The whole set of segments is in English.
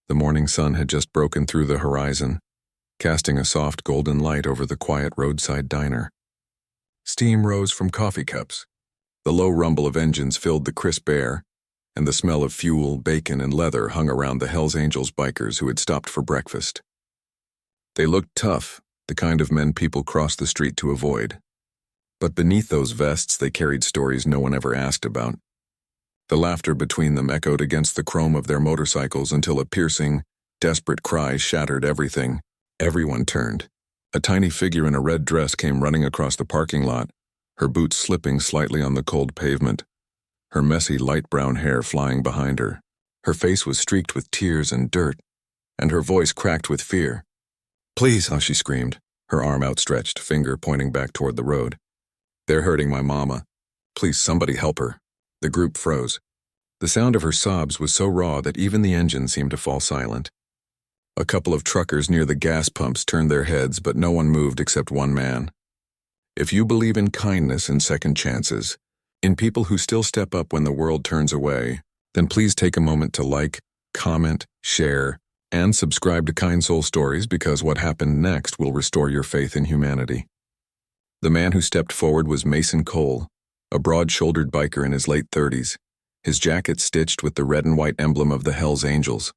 The morning sun had just broken through the horizon, casting a soft golden light over the quiet roadside diner. Steam rose from coffee cups. The low rumble of engines filled the crisp air, and the smell of fuel, bacon, and leather hung around the Hells Angels bikers who had stopped for breakfast. They looked tough, the kind of men people crossed the street to avoid. But beneath those vests they carried stories no one ever asked about. The laughter between them echoed against the chrome of their motorcycles until a piercing, desperate cry shattered everything. Everyone turned. A tiny figure in a red dress came running across the parking lot, her boots slipping slightly on the cold pavement, her messy light brown hair flying behind her. Her face was streaked with tears and dirt, and her voice cracked with fear. "Please," she screamed, her arm outstretched, finger pointing back toward the road. "They're hurting my mama. Please, somebody help her." The group froze. The sound of her sobs was so raw that even the engine seemed to fall silent. A couple of truckers near the gas pumps turned their heads, but no one moved except one man. If you believe in kindness and second chances, in people who still step up when the world turns away, then please take a moment to like, comment, share, and subscribe to Kind Soul Stories, because what happened next will restore your faith in humanity. The man who stepped forward was Mason Cole, a broad-shouldered biker in his late 30s, his jacket stitched with the red and white emblem of the Hells Angels.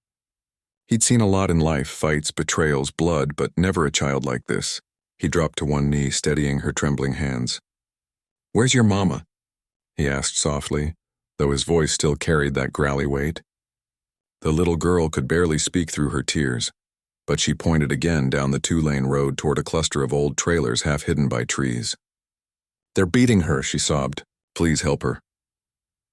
He'd seen a lot in life, fights, betrayals, blood, but never a child like this. He dropped to one knee, steadying her trembling hands. "Where's your mama?" he asked softly, though his voice still carried that growly weight. The little girl could barely speak through her tears, but she pointed again down the two-lane road toward a cluster of old trailers half hidden by trees. "They're beating her," she sobbed. "Please help her."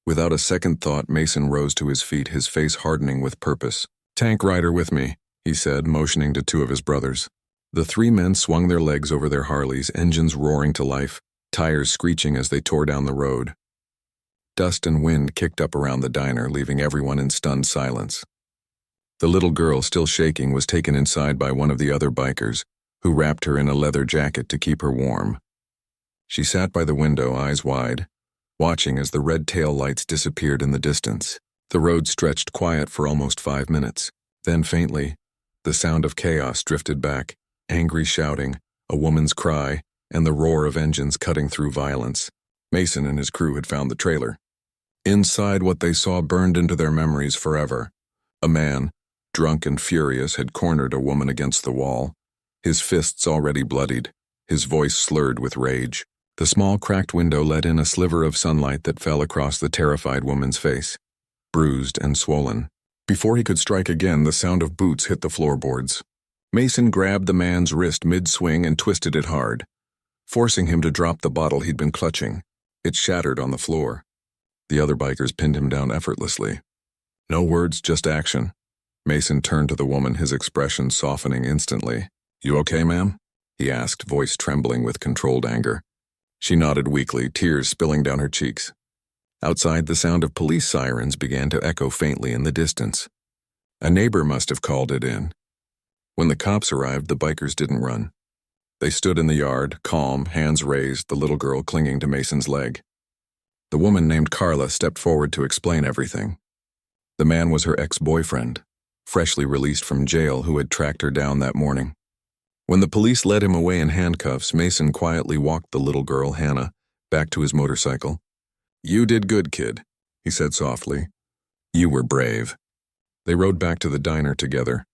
Without a second thought, Mason rose to his feet, his face hardening with purpose. "Tank rider with me," he said, motioning to two of his brothers. The three men swung their legs over their Harleys, engines roaring to life, tires screeching as they tore down the road. Dust and wind kicked up around the diner, leaving everyone in stunned silence. The little girl, still shaking, was taken inside by one of the other bikers, who wrapped her in a leather jacket to keep her warm. She sat by the window, eyes wide, watching as the red tail lights disappeared in the distance. The road stretched quiet for almost 5 minutes. Then faintly, the sound of chaos drifted back, angry shouting, a woman's cry, and the roar of engines cutting through violence. Mason and his crew had found the trailer. Inside, what they saw burned into their memories forever. A man, drunk and furious, had cornered a woman against the wall, his fists already bloodied, his voice slurred with rage. The small cracked window let in a sliver of sunlight that fell across the terrified woman's face, bruised and swollen. Before he could strike again, the sound of boots hit the floorboards. Mason grabbed the man's wrist mid-swing and twisted it hard, forcing him to drop the bottle he'd been clutching. It shattered on the floor. The other bikers pinned him down effortlessly. No words, just action. Mason turned to the woman, his expression softening instantly. "You okay, ma'am?" he asked, voice trembling with controlled anger. She nodded weakly, tears spilling down her cheeks. Outside, the sound of police sirens began to echo faintly in the distance. A neighbor must have called it in. When the cops arrived, the bikers didn't run. They stood in the yard, calm, hands raised, the little girl clinging to Mason's leg. The woman named Carla stepped forward to explain everything. The man was her ex-boyfriend, freshly released from jail, who had tracked her down that morning. When the police led him away in handcuffs, Mason quietly walked the little girl, Hannah, back to his motorcycle. "You did good, kid," he said softly. "You were brave." They rode back to the diner together.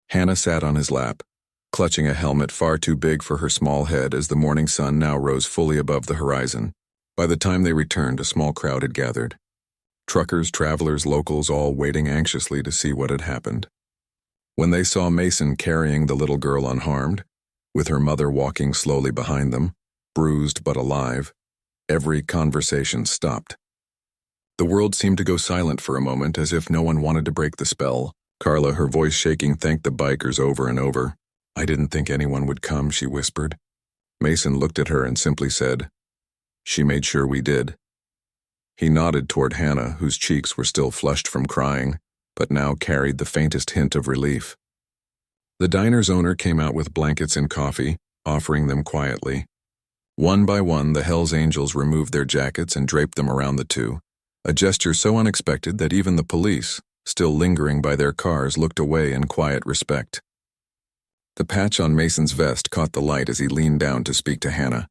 Hannah sat on his lap, clutching a helmet far too big for her small head as the morning sun now rose fully above the horizon. By the time they returned, a small crowd had gathered. Truckers, travelers, locals, all waiting anxiously to see what had happened. When they saw Mason carrying the little girl unharmed, with her mother walking slowly behind them, bruised but alive, every conversation stopped. The world seemed to go silent for a moment, as if no one wanted to break the spell. Carla, her voice shaking, thanked the bikers over and over. "I didn't think anyone would come," she whispered. Mason looked at her and simply said, "She made sure we did." He nodded toward Hannah, whose cheeks were still flushed from crying, but now carried the faintest hint of relief. The diner's owner came out with blankets and coffee, offering them quietly. One by one, the Hells Angels removed their jackets and draped them around the two, a gesture so unexpected that even the police, still lingering by their cars, looked away in quiet respect. The patch on Mason's vest caught the light as he leaned down to speak to Hannah.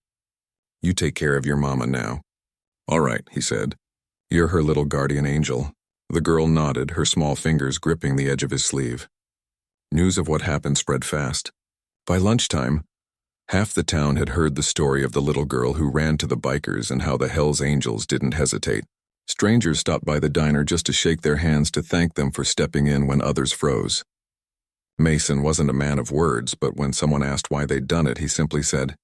"You take care of your mama now." "All right," he said. "You're her little guardian angel." The girl nodded, her small fingers gripping the edge of his sleeve. News of what happened spread fast. By lunchtime, half the town had heard the story of the little girl who ran to the bikers and how the Hells Angels didn't hesitate. Strangers stopped by the diner just to shake their hands to thank them for stepping in when others froze. Mason wasn't a man of words, but when someone asked why they'd done it, he simply said,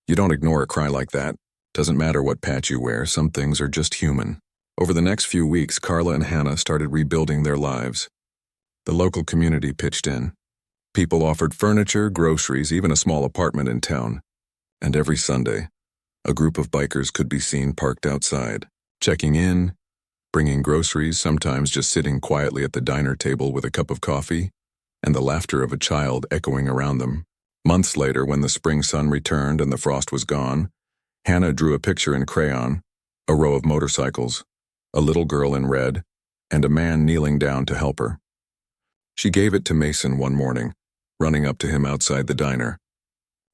"You don't ignore a cry like that. Doesn't matter what patch you wear, some things are just human." Over the next few weeks, Carla and Hannah started rebuilding their lives. The local community pitched in. People offered furniture, groceries, even a small apartment in town. And every Sunday, a group of bikers could be seen parked outside, checking in, bringing groceries, sometimes just sitting quietly at the diner table with a cup of coffee, and the laughter of a child echoing around them. Months later, when the spring sun returned and the frost was gone, Hannah drew a picture in crayon, a row of motorcycles, a little girl in red, and a man kneeling down to help her. She gave it to Mason one morning, running up to him outside the diner.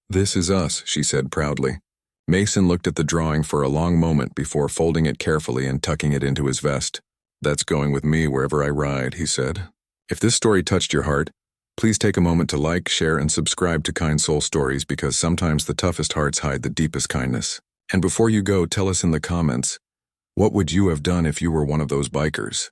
"This is us," she said proudly. Mason looked at the drawing for a long moment before folding it carefully and tucking it into his vest. "That's going with me wherever I ride," he said. If this story touched your heart, please take a moment to like, share, and subscribe to Kind Soul Stories, because sometimes the toughest hearts hide the deepest kindness. And before you go, tell us in the comments, what would you have done if you were one of those bikers?